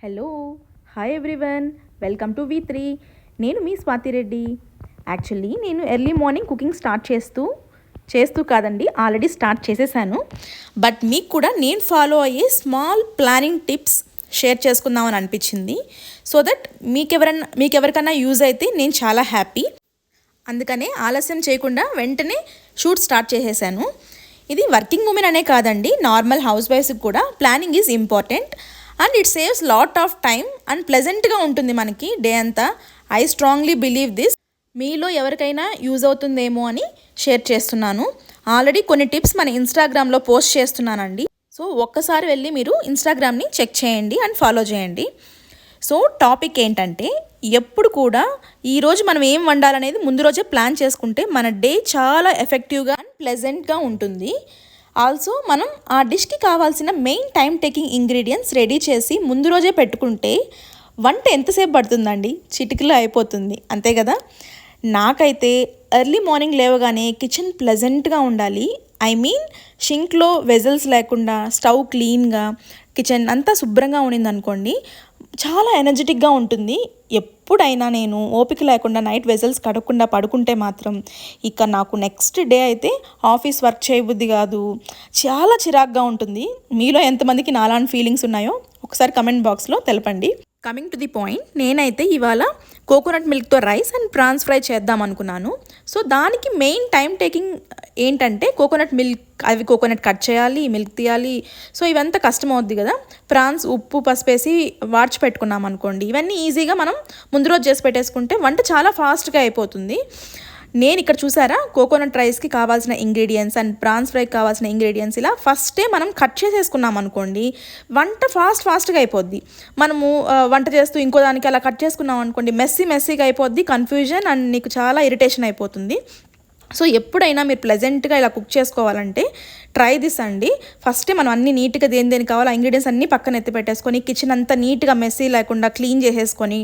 Hello hi everyone, welcome to V3. నేను మీ Swathi Reddy. Actually నేను early morning cooking start చేస్తూ కాదండి, ఆల్రెడీ స్టార్ట్ చేసేసాను. బట్ మీకు కూడా నేను ఫాలో అయ్యే స్మాల్ ప్లానింగ్ టిప్స్ షేర్ చేసుకుందామని అనిపించింది. సో దట్ మీకెవరికన్నా యూజ్ అయితే నేను చాలా హ్యాపీ. అందుకనే ఆలస్యం చేయకుండా వెంటనే షూట్ స్టార్ట్ చేసేసాను. ఇది వర్కింగ్ ఉమెన్ అనే కాదండి, నార్మల్ హౌస్ వైఫ్స్కి కూడా planning is important and it saves lot of time and ప్లెజెంట్గా ఉంటుంది మనకి డే అంతా. I strongly believe this. మీలో ఎవరికైనా యూజ్ అవుతుందేమో అని షేర్ చేస్తున్నాను. ఆల్రెడీ కొన్ని టిప్స్ మన ఇన్స్టాగ్రామ్లో పోస్ట్ చేస్తున్నానండి. సో ఒక్కసారి వెళ్ళి మీరు ఇన్స్టాగ్రామ్ని చెక్ చేయండి అండ్ ఫాలో చేయండి. సో టాపిక్ ఏంటంటే, ఎప్పుడు కూడా ఈరోజు మనం ఏం వండాలనేది ముందు రోజే ప్లాన్ చేసుకుంటే మన డే చాలా ఎఫెక్టివ్గా అండ్ ప్లెజెంట్గా ఉంటుంది. ఆల్సో మనం ఆ డిష్కి కావాల్సిన main time taking ingredients ready చేసి ముందు రోజే పెట్టుకుంటే వంట ఎంతసేపు పడుతుందండి, చిటికలో అయిపోతుంది, అంతే కదా. నాకైతే ఎర్లీ మార్నింగ్ లేవగానే కిచెన్ ప్లెజెంట్గా ఉండాలి. ఐ మీన్ షింక్లో వెజల్స్ లేకుండా స్టవ్ క్లీన్గా కిచెన్ అంతా శుభ్రంగా ఉండింది అనుకోండి, చాలా ఎనర్జెటిక్గా ఉంటుంది. ఎప్పుడైనా నేను ఓపిక లేకుండా నైట్ వెజల్స్ కడగకుండా పడుకుంటే మాత్రం ఇక నాకు నెక్స్ట్ డే అయితే ఆఫీస్ వర్క్ చేయబుద్ధి కాదు, చాలా చిరాగ్గా ఉంటుంది. మీలో ఎంతమందికి నాలాంటి ఫీలింగ్స్ ఉన్నాయో ఒకసారి కమెంట్ బాక్స్లో తెలపండి. కమింగ్ టు ది పాయింట్, నేనైతే ఇవాళ కోకోనట్ మిల్క్తో రైస్ అండ్ ప్రాన్స్ ఫ్రై చేద్దాం అనుకున్నాను. సో దానికి మెయిన్ టైం టేకింగ్ ఏంటంటే కోకోనట్ మిల్క్, అవి కోకోనట్ కట్ చేయాలి, మిల్క్ తీయాలి. సో ఇవంతా కష్టం అవుద్ది కదా. ప్రాన్స్ ఉప్పు పసుపు వేసి వాడ్చి పెట్టుకున్నాం అనుకోండి, ఇవన్నీ ఈజీగా మనం ముందు రోజు చేసి పెట్టేసుకుంటే వంట చాలా ఫాస్ట్గా అయిపోతుంది. నేను ఇక్కడ చూసారా, కోకోనట్ రైస్కి కావాల్సిన ఇంగ్రీడియంట్స్ అండ్ ప్రాన్స్ ఫ్రైకి కావాల్సిన ఇంగ్రీడియంట్స్ ఇలా ఫస్టే మనం కట్ చేసేసుకున్నాం అనుకోండి, వంట ఫాస్ట్గా అయిపోద్ది. మనము వంట చేస్తూ ఇంకో దానికి అలా కట్ చేసుకున్నాం అనుకోండి, మెస్సీగా అయిపోద్ది, కన్ఫ్యూజన్ అండ్ నీకు చాలా ఇరిటేషన్ అయిపోతుంది. సో ఎప్పుడైనా మీరు ప్లెజెంట్గా ఇలా కుక్ చేసుకోవాలంటే ట్రై దిస్ అండి. ఫస్టే మనం అన్ని నీట్గా దేని కావాలో ఇంగ్రీడియంట్స్ అన్నీ పక్కన ఎత్తి పెట్టేసుకొని కిచెన్ అంతా నీట్గా మెస్సీ లేకుండా క్లీన్ చేసేసుకొని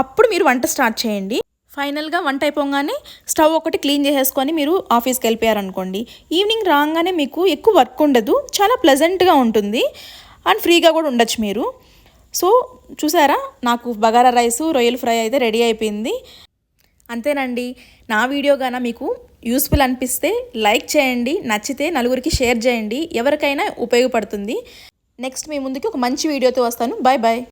అప్పుడు మీరు వంట స్టార్ట్ చేయండి. ఫైనల్గా వంట అయిపోగానే స్టవ్ ఒకటి క్లీన్ చేసేసుకొని మీరు ఆఫీస్కి వెళ్ళిపోయారనుకోండి, ఈవినింగ్ రాగానే మీకు ఎక్కువ వర్క్ ఉండదు, చాలా ప్లెజెంట్గా ఉంటుంది అండ్ ఫ్రీగా కూడా ఉండొచ్చు మీరు. సో చూసారా, నాకు బగారా రైసు రొయ్యల ఫ్రై అయితే రెడీ అయిపోయింది. అంతేనండి. నా వీడియో గాన మీకు యూస్ఫుల్ అనిపిస్తే లైక్ చేయండి, నచ్చితే నలుగురికి షేర్ చేయండి, ఎవరికైనా ఉపయోగపడుతుంది. నెక్స్ట్ మీ ముందుకి ఒక మంచి వీడియోతో వస్తాను. Bye bye.